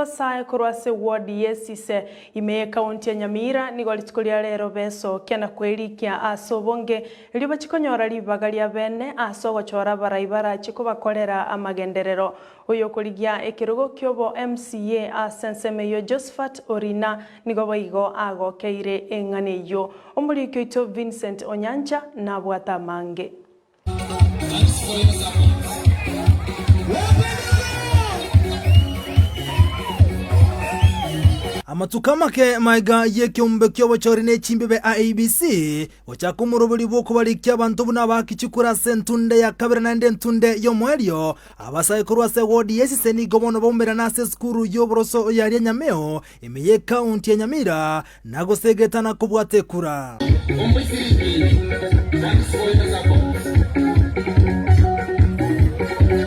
Abasaye kurwase ward yesise ime county ya Nyamira nigo litikulia lero beso kiana kwelikia asobonge liba chikonyora libagalia bene aso gochora baraibara chiko bakorera amagenderero uyo kuligia ekirugo kyobo MCA asensemeyo Josephat Orina nigo baigo ago keire enganeyo omuli kyoito Vincent Onyanja na bwata mange. Amatukama ke maiga yekyombe kyobo chorine chimbebe ABC ochakumurubuli boko balikia abantu buna bakichikura sentunde ya kabira nande ntunde yo mwelio abasaye kurwase ward yesise ni gobono bombera nase skuru yobroso ya Nyameo imeye county ya Nyamira nagosegetana kubwate kura.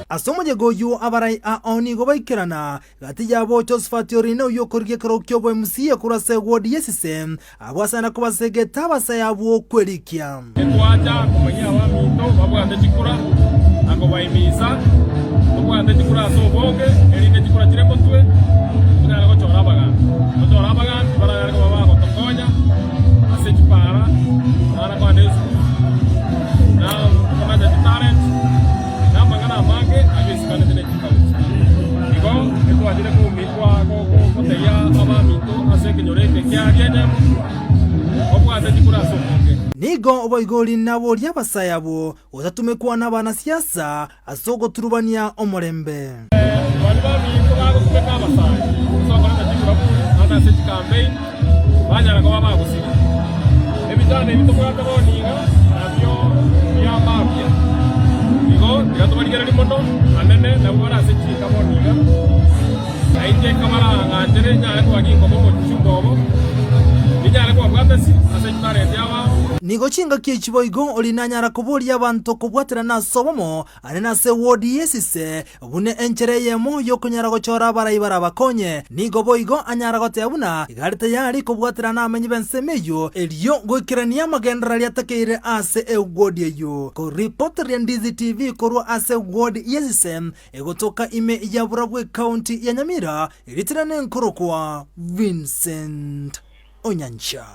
Asomoje goyu abarai aoni gobaikirana gati yabo Josephat Orina uyo kurige karokyo MCA kurase ward yesise abwasana kubasegeta basayabo kwelikia etwaja kumanya abamito babwande chikura ako bayimisa babwande chikura sobonge erine chikura chire mutwe ngana ko chorabaga bara ko baba ko tokonya ase chipara ara ko adesu na kama da talent na mangana mange abisikana tene chikau iko etwaje ko mitwa ko teya abamito ase kinyoreke kyagene babwande chikura sobonge nigo oboigoli nabo lyabasayabo otatume kuana bana siasa asogo turubania omorembe waliba bintu bagukeka abasayi so bana chikura ana se campaign banyara ko baba Gusii ebitane ebito kwata boninga nabyo ya mafia nigo yatubaligera limono anene nabona se chika boninga aije kamara ngandere nyale ko agingo bomo chumbobo ninyale ko bwatasi ase chitare yawa nigo chinga kichiboigo olinanyara kubulia abantu kubwatira na sobomo anena se ward yesise bune enchere yemo yokonyara gochora baraibara bakonye nigo boigo anyara gotebuna igarite yari kubwatira na amenyi bensemeyo elio goikirania magendera lyatekeire ase ward yeyo ko reporter ya Ndizi TV korwa ase ward yesise egotoka ime ya Burabwe county ya Nyamira ilitirane nkorokwa Vincent Onyanja.